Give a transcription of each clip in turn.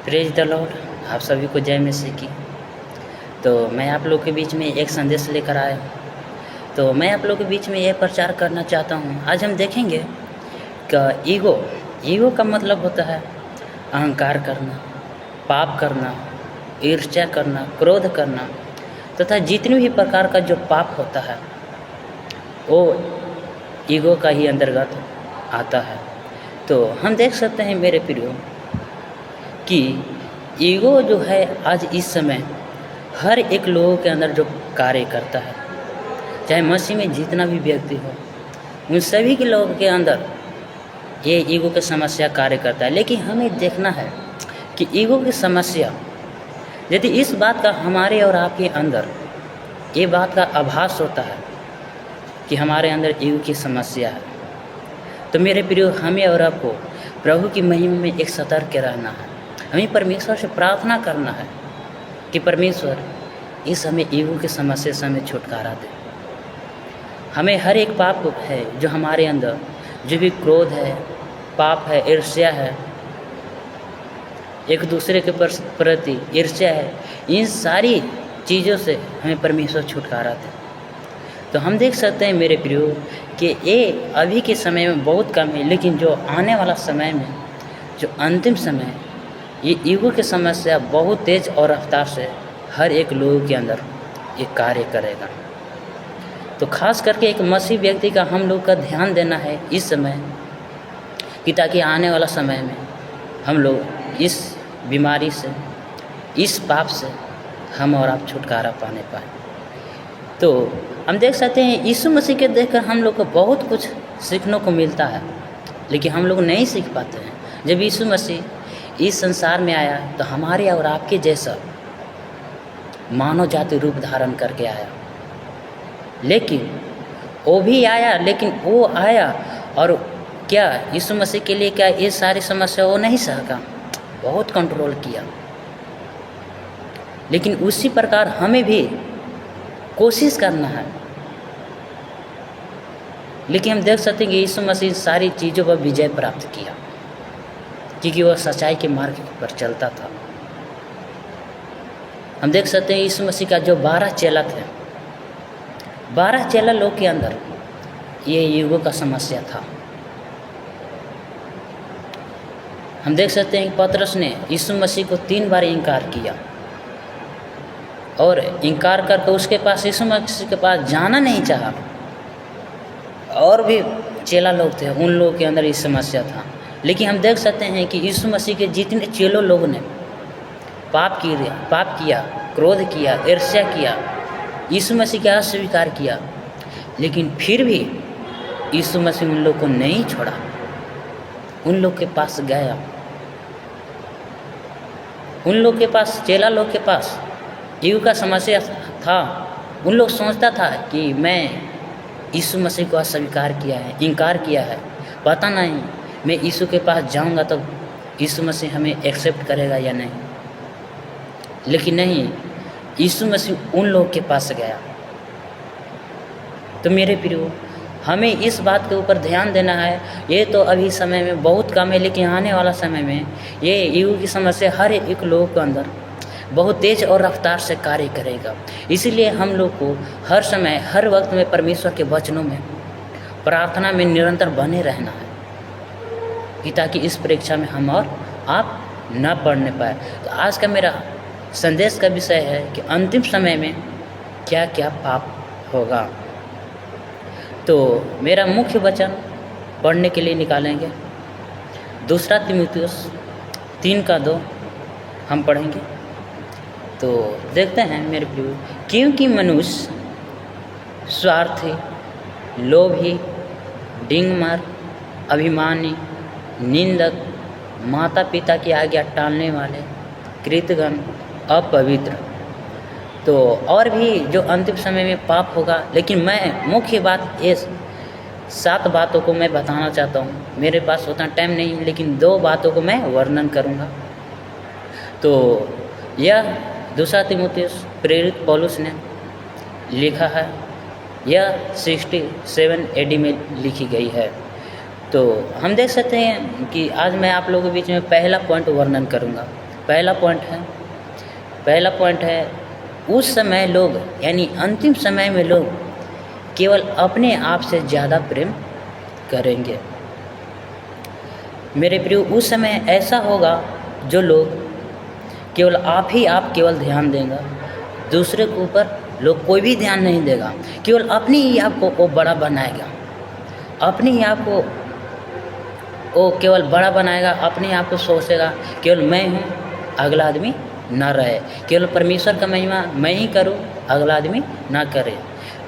Praise the Lord. आप सभी को जय मसीह की। तो मैं आप लोग के बीच में एक संदेश लेकर आया हूँ। तो मैं आप लोग के बीच में ये प्रचार करना चाहता हूँ। आज हम देखेंगे कि ईगो का मतलब होता है अहंकार करना, पाप करना, ईर्ष्या करना, क्रोध करना तथा जितने भी प्रकार का जो पाप होता है वो ईगो का ही अंतर्गत आता है। तो हम देख सकते हैं मेरे प्रियो कि ईगो जो है आज इस समय हर एक लोगों के अंदर जो कार्य करता है, चाहे मसीह में जितना भी व्यक्ति हो, उन सभी के लोगों के अंदर ये ईगो की समस्या कार्य करता है। लेकिन हमें देखना है कि ईगो की समस्या, यदि इस बात का हमारे और आपके अंदर ये बात का आभास होता है कि हमारे अंदर ईगो की समस्या है, तो मेरे प्रियो हमें और आपको प्रभु की महिमा में एक सतर्क रहना है। हमें परमेश्वर से प्रार्थना करना है कि परमेश्वर इस हमें ईगो की समस्या से हमें छुटकारा दे। हमें हर एक पाप है जो हमारे अंदर, जो भी क्रोध है, पाप है, ईर्ष्या है, एक दूसरे के प्रति ईर्ष्या है, इन सारी चीज़ों से हमें परमेश्वर छुटकारा दे। तो हम देख सकते हैं मेरे प्रियो कि ये अभी के समय में बहुत कम है, लेकिन जो आने वाला समय में, जो अंतिम समय है, ये ईगो की समस्या बहुत तेज़ और रफ्तार से हर एक लोगों के अंदर ये कार्य करेगा। तो खास करके एक मसीह व्यक्ति का हम लोग का ध्यान देना है इस समय कि ताकि आने वाला समय में हम लोग इस बीमारी से, इस पाप से हम और आप छुटकारा पाने पाए। तो हम देख सकते हैं यीशु मसीह के देखकर हम लोग को बहुत कुछ सीखने को मिलता है, लेकिन हम लोग नहीं सीख पाते हैं। जब यीशु मसीह इस संसार में आया तो हमारे और आपके जैसा मानव जाति रूप धारण करके आया। लेकिन वो भी आया, लेकिन वो आया और क्या यीशु मसीह के लिए क्या ये सारी समस्या वो नहीं सका, बहुत कंट्रोल किया। लेकिन उसी प्रकार हमें भी कोशिश करना है। लेकिन हम देख सकते हैं कि यीशु मसीह सारी चीज़ों पर विजय प्राप्त किया, क्योंकि वह सच्चाई के मार्ग पर चलता था। हम देख सकते हैं यीशु मसीह का जो 12 चेला थे, 12 चेला लोग के अंदर ये ईगो का समस्या था। हम देख सकते हैं कि पतरस ने यीशु मसीह को 3 बार इनकार किया और इनकार करके उसके पास, यीशु मसीह के पास जाना नहीं चाहा। और भी चेला लोग थे, उन लोगों के अंदर ये समस्या था। लेकिन हम देख सकते हैं कि यीशु मसीह के जितने चेलों लोगों ने पाप किया, क्रोध किया, ईर्ष्या किया, यीशु मसीह का अस्वीकार किया, लेकिन फिर भी यीशु मसीह उन लोग को नहीं छोड़ा, उन लोग के पास गया। उन लोग के पास, चेला लोग के पास ईगो का समस्या था। उन लोग सोचता था कि मैं यीशु मसीह को अस्वीकार किया है, इनकार किया है, पता नहीं मैं यीशु के पास जाऊंगा तो यीशु मसीह हमें एक्सेप्ट करेगा या नहीं। लेकिन नहीं, यीशु मसीह उन लोग के पास गया। तो मेरे प्रियो, हमें इस बात के ऊपर ध्यान देना है। ये तो अभी समय में बहुत कम है, लेकिन आने वाला समय में ये ईगो की समस्या हर एक लोगों के अंदर बहुत तेज़ और रफ्तार से कार्य करेगा। इसीलिए हम लोग को हर समय, हर वक्त में परमेश्वर के वचनों में, प्रार्थना में निरंतर बने रहना है कि ताकि इस परीक्षा में हम और आप न पढ़ने पाए। तो आज का मेरा संदेश का विषय है कि अंतिम समय में क्या क्या पाप होगा। तो मेरा मुख्य वचन पढ़ने के लिए निकालेंगे 2 तीमुथियुस 3:2 हम पढ़ेंगे। तो देखते हैं मेरे प्रियो, क्योंकि मनुष्य स्वार्थी, लोभी, डिंगमार, अभिमानी, निंदक, माता पिता की आज्ञा टालने वाले, कृतघ्न, अपवित्र। तो और भी जो अंतिम समय में पाप होगा, लेकिन मैं मुख्य बात ये 7 बातों को मैं बताना चाहता हूँ। मेरे पास उतना टाइम नहीं है, लेकिन 2 बातों को मैं वर्णन करूँगा। तो यह 2 तीमुथियुस प्रेरित पौलुस ने लिखा है, यह 67 AD में लिखी गई है। तो हम देख सकते हैं कि आज मैं आप लोगों के बीच में पहला पॉइंट वर्णन करूँगा पहला पॉइंट है उस समय लोग यानी अंतिम समय में लोग केवल अपने आप से ज़्यादा प्रेम करेंगे। मेरे प्रियो, उस समय ऐसा होगा जो लोग केवल आप केवल ध्यान देगा, दूसरे के ऊपर लोग कोई भी ध्यान नहीं देगा, केवल अपने ही आप को वो बड़ा बनाएगा, अपने ही आप को वो केवल बड़ा बनाएगा, अपने आप को सोचेगा केवल मैं हूँ, अगला आदमी ना रहे, केवल परमेश्वर का महिमा मैं ही करूँ, अगला आदमी ना करे।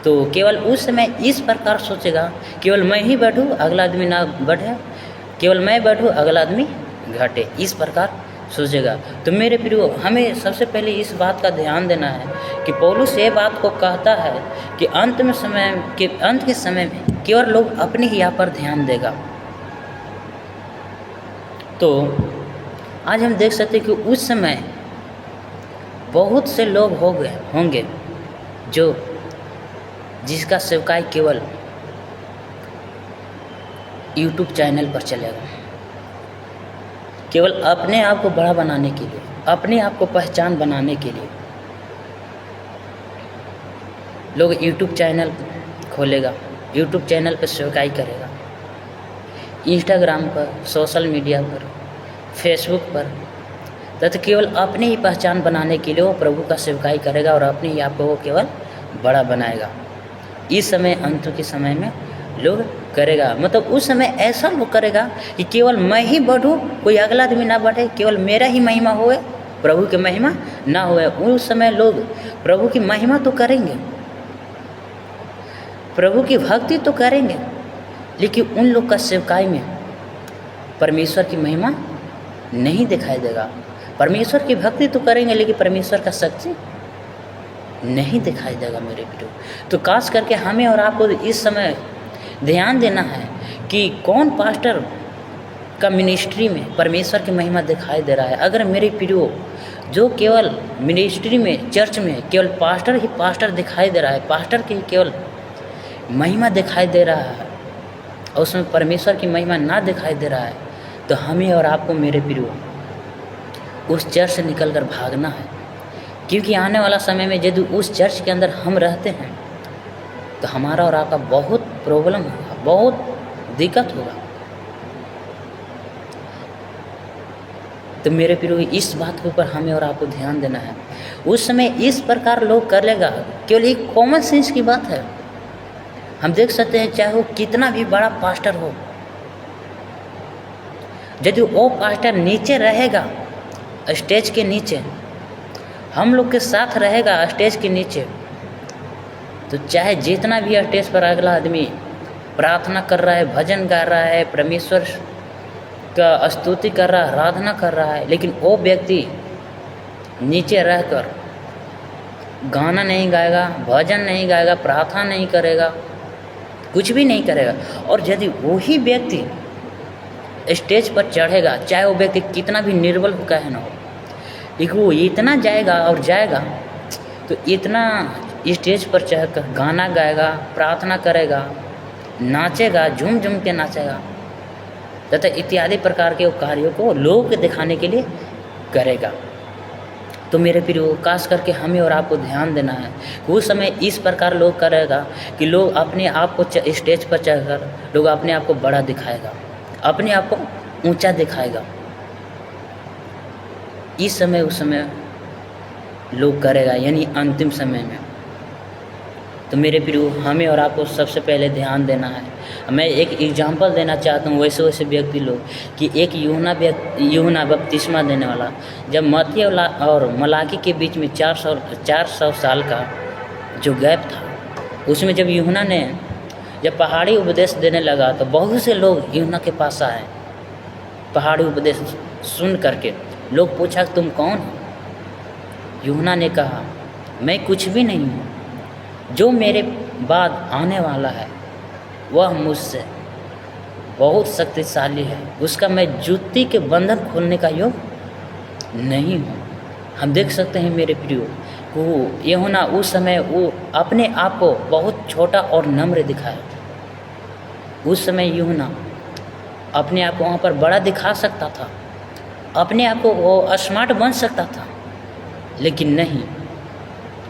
तो केवल उस समय इस प्रकार सोचेगा, केवल मैं ही बैठूँ, अगला आदमी ना बढ़े, केवल मैं बैठूँ, अगला आदमी घटे, इस प्रकार सोचेगा। तो मेरे प्रियो, हमें सबसे पहले इस बात का ध्यान देना है कि पौलुस ये बात को कहता है कि अंत के समय में केवल लोग अपने ही आप पर ध्यान देगा। तो आज हम देख सकते हैं कि उस समय बहुत से लोग होंगे जो जिसका सेवकाई केवल यूट्यूब चैनल पर चलेगा, केवल अपने आप को बड़ा बनाने के लिए, अपने आप को पहचान बनाने के लिए लोग यूट्यूब चैनल खोलेगा, यूट्यूब चैनल पर सेवकाई करेगा, इंस्टाग्राम पर, सोशल मीडिया पर, फेसबुक पर, तथा केवल अपनी ही पहचान बनाने के लिए वो प्रभु का सेवकाई करेगा और अपने ही आप को वो केवल बड़ा बनाएगा। इस समय अंत के समय में लोग करेगा, मतलब उस समय ऐसा लोग करेगा कि केवल मैं ही बढ़ूँ, कोई अगला आदमी ना बढ़े, केवल मेरा ही महिमा होए, प्रभु की महिमा ना होए। उस समय लोग प्रभु की महिमा तो करेंगे, प्रभु की भक्ति तो करेंगे, लेकिन उन लोग का सेवकाई में परमेश्वर की महिमा नहीं दिखाई देगा। परमेश्वर की भक्ति तो करेंगे, लेकिन परमेश्वर का शक्ति नहीं दिखाई देगा मेरे प्रियो। तो खास करके हमें और आपको इस समय ध्यान देना है कि कौन पास्टर का मिनिस्ट्री में परमेश्वर की महिमा दिखाई दे रहा है। अगर मेरे प्रियो जो केवल मिनिस्ट्री में, चर्च में केवल पास्टर ही पास्टर दिखाई दे रहा है, पास्टर की केवल महिमा दिखाई दे रहा है और उसमें परमेश्वर की महिमा ना दिखाई दे रहा है, तो हमें और आपको मेरे प्रियो उस चर्च से निकल कर भागना है। क्योंकि आने वाला समय में यदि उस चर्च के अंदर हम रहते हैं तो हमारा और आपका बहुत प्रॉब्लम होगा, बहुत दिक्कत होगा। तो मेरे प्रियो इस बात के ऊपर हमें और आपको ध्यान देना है। उस समय इस प्रकार लोग कर लेगा, केवल एक कॉमन सेंस की बात है। हम देख सकते हैं चाहे वो कितना भी बड़ा पास्टर हो, यदि वो पास्टर नीचे रहेगा स्टेज के नीचे, हम लोग के साथ रहेगा स्टेज के नीचे, तो चाहे जितना भी स्टेज पर अगला आदमी प्रार्थना कर रहा है, भजन गा रहा है, परमेश्वर का स्तुति कर रहा है, आराधना कर रहा है, लेकिन वो व्यक्ति नीचे रहकर गाना नहीं गाएगा, भजन नहीं गाएगा, प्रार्थना नहीं करेगा, कुछ भी नहीं करेगा। और यदि वही व्यक्ति स्टेज पर चढ़ेगा, चाहे वो व्यक्ति कितना भी निर्बल होकर है ना हो, लेकिन वो इतना जाएगा और जाएगा तो इतना स्टेज पर चढ़कर गाना गाएगा, प्रार्थना करेगा, नाचेगा, झूम झूम के नाचेगा तथा इत्यादि प्रकार के कार्यों को लोगों को दिखाने के लिए करेगा। तो मेरे प्रियो खास करके हमें और आपको ध्यान देना है कि उस समय इस प्रकार लोग करेगा कि लोग अपने आप को स्टेज पर चढ़कर लोग अपने आप को बड़ा दिखाएगा, अपने आप को ऊंचा दिखाएगा। इस समय उस समय लोग करेगा, यानी अंतिम समय में। तो मेरे प्रियो हमें और आपको सबसे पहले ध्यान देना है। मैं एक एग्जांपल देना चाहता हूँ वैसे व्यक्ति लोग कि एक यूहन्ना बपतिस्मा देने वाला, जब मत्ती और मलाकी के बीच में 400 साल का जो गैप था, उसमें जब यूहन्ना ने जब पहाड़ी उपदेश देने लगा तो बहुत से लोग यूहन्ना के पास आए। पहाड़ी उपदेश सुन करके लोग पूछा तुम कौन हो? यूहन्ना ने कहा मैं कुछ भी नहीं हूँ, जो मेरे बाद आने वाला है वह मुझसे बहुत शक्तिशाली है, उसका मैं जूती के बंधन खोलने का योग्य नहीं हूँ। हम देख सकते हैं मेरे प्रियो वो यूहन्ना उस समय वो अपने आप को बहुत छोटा और नम्र दिखाया। उस समय यूहन्ना अपने आप को वहाँ पर बड़ा दिखा सकता था, अपने आप को वो स्मार्ट बन सकता था, लेकिन नहीं,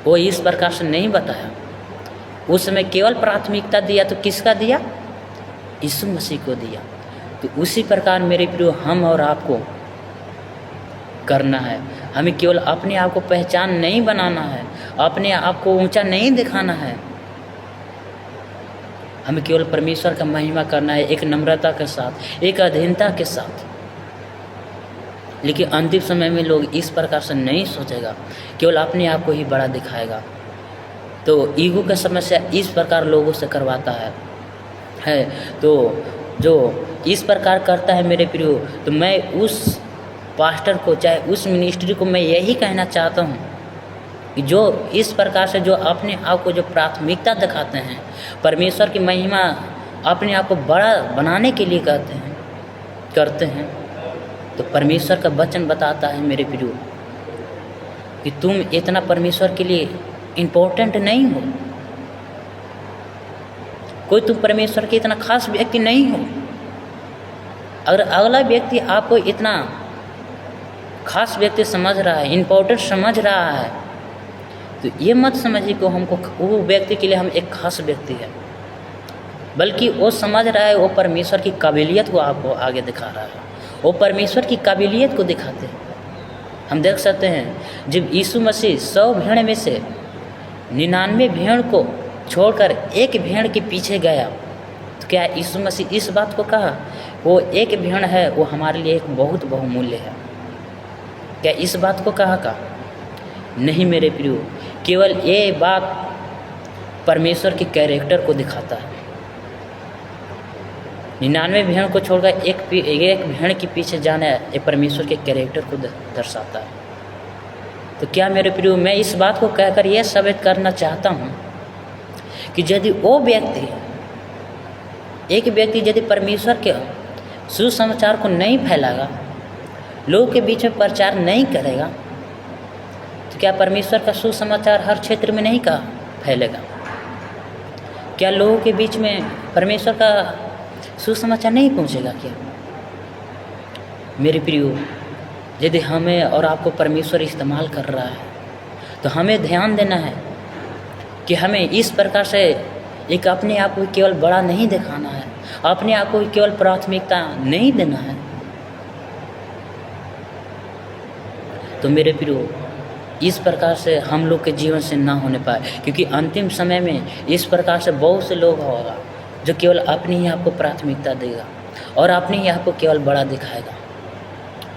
वो इस प्रकार से नहीं बताया। उस समय केवल प्राथमिकता दिया तो किसका दिया? यीशु मसीह को दिया। तो उसी प्रकार मेरे प्रियो हम और आपको करना है। हमें केवल अपने आप को पहचान नहीं बनाना है, अपने आप को ऊंचा नहीं दिखाना है। हमें केवल परमेश्वर का महिमा करना है, एक नम्रता के साथ, एक अधीनता के साथ। लेकिन अंतिम समय में लोग इस प्रकार से नहीं सोचेगा, केवल अपने आप को ही बड़ा दिखाएगा। तो ईगो का समस्या इस प्रकार लोगों से करवाता है। तो जो इस प्रकार करता है मेरे प्रियो, तो मैं उस पास्टर को, चाहे उस मिनिस्ट्री को मैं यही कहना चाहता हूँ कि जो इस प्रकार से जो अपने आप को जो प्राथमिकता दिखाते हैं, परमेश्वर की महिमा अपने आप को बड़ा बनाने के लिए करते हैं, तो परमेश्वर का वचन बताता है मेरे प्रियो कि तुम इतना परमेश्वर के लिए इम्पोर्टेंट नहीं हो। कोई तुम परमेश्वर के इतना खास व्यक्ति नहीं हो। अगर अगला व्यक्ति आपको इतना खास व्यक्ति समझ रहा है, इम्पोर्टेंट समझ रहा है, तो ये मत समझिए कि हमको वो व्यक्ति के लिए हम एक खास व्यक्ति है, बल्कि वो समझ रहा है वो परमेश्वर की काबिलियत को आपको आगे दिखा रहा है। वो परमेश्वर की काबिलियत को दिखाते हैं। हम देख सकते हैं जब यीशु मसीह 100 भेड़ में से 99 भेड़ को छोड़कर एक भेड़ के पीछे गया, तो क्या यीशु मसीह इस बात को कहा वो एक भेड़ है वो हमारे लिए एक बहुत बहुमूल्य है? क्या इस बात को कहा? नहीं मेरे प्रियो, केवल ये बात परमेश्वर के कैरेक्टर को दिखाता है। 99 भेड़ को छोड़कर एक भेड़ के पीछे जाना ये परमेश्वर के कैरेक्टर को दर्शाता है। तो क्या मेरे प्रियो, मैं इस बात को कहकर यह साबित करना चाहता हूँ कि यदि वो व्यक्ति, एक व्यक्ति यदि परमेश्वर के सुसमाचार को नहीं फैलाएगा, लोगों के बीच में प्रचार नहीं करेगा, तो क्या परमेश्वर का सुसमाचार हर क्षेत्र में नहीं का फैलेगा? क्या लोगों के बीच में परमेश्वर का सुसमाचार नहीं पहुंचेगा? क्या मेरे प्रियो, यदि हमें और आपको परमेश्वर इस्तेमाल कर रहा है, तो हमें ध्यान देना है कि हमें इस प्रकार से एक अपने आप को केवल बड़ा नहीं दिखाना है, अपने आप को केवल प्राथमिकता नहीं देना है। तो मेरे प्रियो, इस प्रकार से हम लोग के जीवन से ना होने पाए, क्योंकि अंतिम समय में इस प्रकार से बहुत से लोग होगा जो केवल अपने ही आप को प्राथमिकता देगा और अपने ही आप को केवल बड़ा दिखाएगा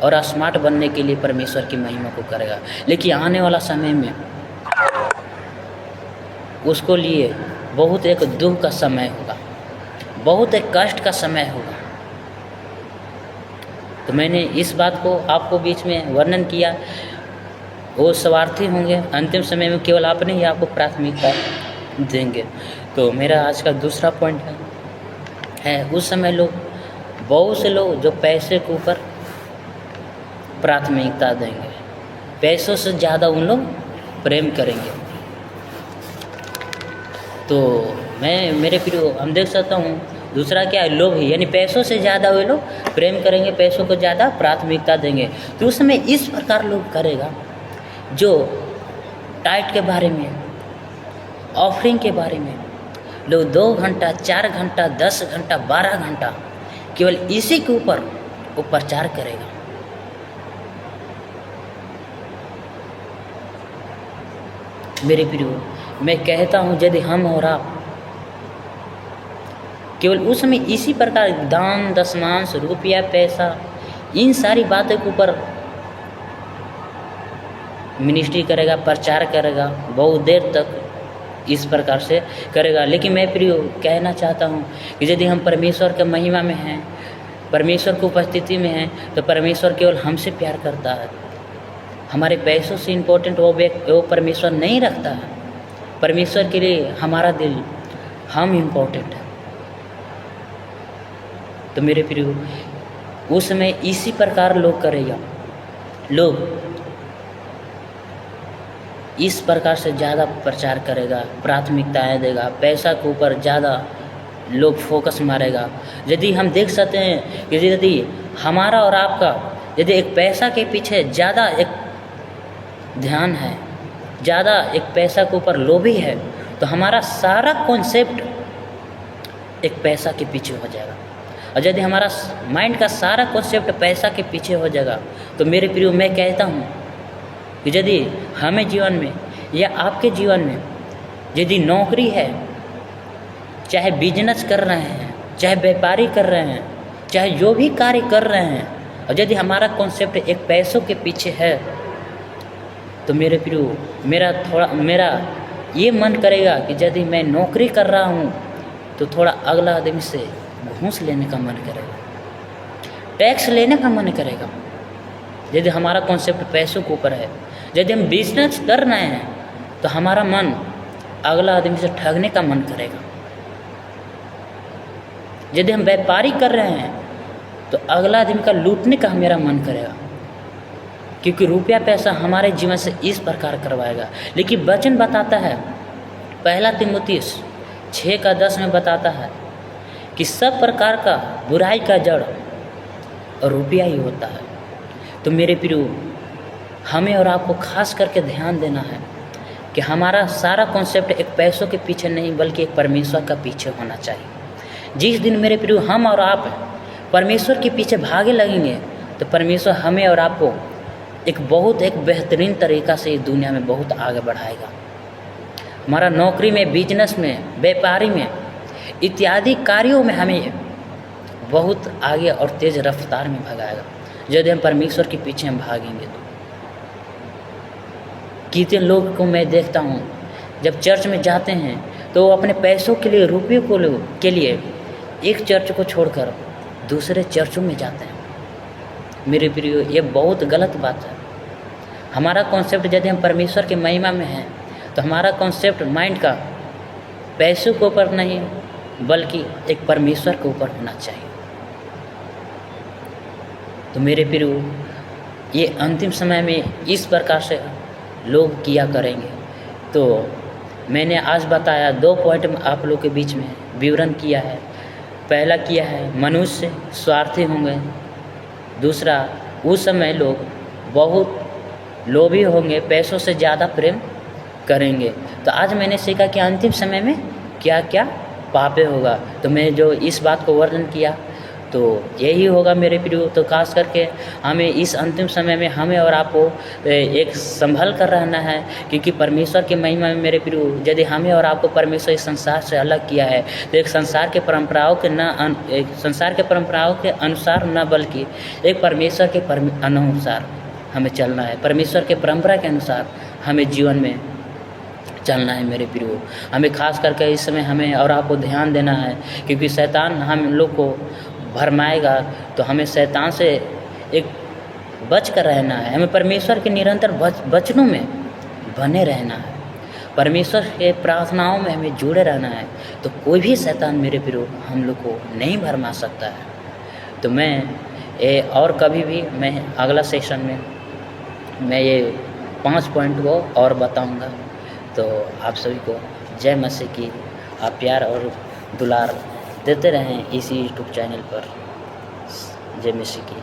और स्मार्ट बनने के लिए परमेश्वर की महिमा को करेगा। लेकिन आने वाला समय में उसको लिए बहुत एक दुख का समय होगा, बहुत एक कष्ट का समय होगा। तो मैंने इस बात को आपको बीच में वर्णन किया। वो स्वार्थी होंगे, अंतिम समय में केवल अपने ही आपको प्राथमिकता देंगे। तो मेरा आज का दूसरा पॉइंट है उस समय लोग, बहुत से लोग जो पैसे के ऊपर प्राथमिकता देंगे, पैसों से ज़्यादा उन लोग प्रेम करेंगे। तो मैं मेरे प्रियो, हम देख सकता हूँ दूसरा क्या है, लोभ ही, यानी पैसों से ज़्यादा वे लोग प्रेम करेंगे, पैसों को ज़्यादा प्राथमिकता देंगे। तो उस समय इस प्रकार लोग करेगा जो टाइट के बारे में, ऑफरिंग के बारे में लोग 2 घंटा, 4 घंटा, 10 घंटा, 12 घंटा केवल इसी के ऊपर वो प्रचार करेगा। मेरे प्रियो, मैं कहता हूँ यदि हम और आप केवल उस समय इसी प्रकार दान, दशमांश, रुपया, पैसा, इन सारी बातों के ऊपर मिनिस्ट्री करेगा, प्रचार करेगा, बहुत देर तक इस प्रकार से करेगा। लेकिन मैं प्रियो कहना चाहता हूँ कि यदि हम परमेश्वर के महिमा में हैं, परमेश्वर की उपस्थिति में हैं, तो परमेश्वर केवल हमसे प्यार करता है। हमारे पैसों से इम्पोर्टेंट वो परमेश्वर नहीं रखता है। परमेश्वर के लिए हमारा दिल, हम इम्पोर्टेंट है। तो मेरे प्रियो, उस समय इसी प्रकार लोग करेगा, लोग इस प्रकार से ज़्यादा प्रचार करेगा, प्राथमिकताएं देगा, पैसा के ऊपर ज़्यादा लोग फोकस मारेगा। यदि हम देख सकते हैं कि यदि हमारा और आपका यदि एक पैसा के पीछे ज़्यादा एक ध्यान है, ज़्यादा एक पैसा के ऊपर लोभी है, तो हमारा सारा कॉन्सेप्ट एक पैसा के पीछे हो जाएगा। और यदि हमारा माइंड का सारा कॉन्सेप्ट पैसा के पीछे हो जाएगा, तो मेरे प्रिय मैं कहता हूँ कि यदि हमें जीवन में या आपके जीवन में यदि नौकरी है, चाहे बिजनेस कर रहे हैं, चाहे व्यापारी कर रहे हैं, चाहे जो भी कार्य कर रहे हैं, और यदि हमारा कॉन्सेप्ट एक पैसों के पीछे है, तो मेरे प्रियो मेरा ये मन करेगा कि यदि मैं नौकरी कर रहा हूँ तो थोड़ा अगला आदमी से घूस लेने का मन करेगा, टैक्स लेने का मन करेगा। यदि हमारा कॉन्सेप्ट पैसों के ऊपर है, यदि हम बिजनेस कर रहे हैं तो हमारा मन अगला आदमी से ठगने का मन करेगा। यदि हम व्यापारी कर रहे हैं तो अगला आदमी का लूटने का मेरा मन करेगा, क्योंकि रुपया पैसा हमारे जीवन से इस प्रकार करवाएगा। लेकिन वचन बताता है, पहला तीमुथियुस 6:10 में बताता है कि सब प्रकार का बुराई का जड़ और रुपया ही होता है। तो मेरे प्रियो, हमें और आपको खास करके ध्यान देना है कि हमारा सारा कॉन्सेप्ट एक पैसों के पीछे नहीं बल्कि एक परमेश्वर का पीछे होना चाहिए। जिस दिन मेरे प्रियो हम और आप परमेश्वर के पीछे भागे लगेंगे, तो परमेश्वर हमें और आपको एक बेहतरीन तरीक़ा से इस दुनिया में बहुत आगे बढ़ाएगा। हमारा नौकरी में, बिजनेस में, व्यापारी में इत्यादि कार्यों में हमें बहुत आगे और तेज़ रफ्तार में भगाएगा, यदि हम परमेश्वर के पीछे हम भागेंगे तो। कितने लोग को मैं देखता हूँ जब चर्च में जाते हैं तो वो अपने पैसों के लिए, रुपये के लिए एक चर्च को छोड़कर दूसरे चर्चों में जाते हैं। मेरे प्रियो, ये बहुत गलत बात है। हमारा कॉन्सेप्ट यदि हम परमेश्वर की महिमा में हैं तो हमारा कॉन्सेप्ट माइंड का पैसों के ऊपर नहीं बल्कि एक परमेश्वर के ऊपर होना चाहिए। तो मेरे प्रियो, ये अंतिम समय में इस प्रकार से लोग किया करेंगे। तो मैंने आज बताया 2 पॉइंट में आप लोग के बीच में विवरण किया है। पहला किया है, मनुष्य स्वार्थी होंगे। दूसरा, उस समय लोग बहुत लोभी होंगे, पैसों से ज़्यादा प्रेम करेंगे। तो आज मैंने सीखा कि अंतिम समय में क्या क्या पापे होगा। तो मैं जो इस बात को वर्णन किया तो यही होगा मेरे प्रियो। तो खास करके हमें इस अंतिम समय में हमें और आपको एक संभल कर रहना है, क्योंकि परमेश्वर की महिमा में मेरे प्रियो, यदि हमें और आपको परमेश्वर इस संसार से अलग किया है तो एक संसार के परंपराओं के अनुसार न बल्कि एक परमेश्वर के अनुसार हमें चलना है। परमेश्वर के परंपरा के अनुसार हमें जीवन में चलना है मेरे प्रियो। हमें खास करके इस समय हमें और आपको ध्यान देना है, क्योंकि शैतान हम लोग को भरमाएगा। तो हमें शैतान से एक बच कर रहना है। हमें परमेश्वर के निरंतर वचनों में बने रहना है, परमेश्वर के प्रार्थनाओं में हमें जुड़े रहना है। तो कोई भी शैतान मेरे प्रियो हम लोग को नहीं भरमा सकता है। तो मैं और कभी भी मैं अगला सेशन में मैं ये 5 पॉइंट को और बताऊंगा। तो आप सभी को जय मसीह की आप प्यार और दुलार देते रहें इसी यूट्यूब चैनल पर। जय मसीह की।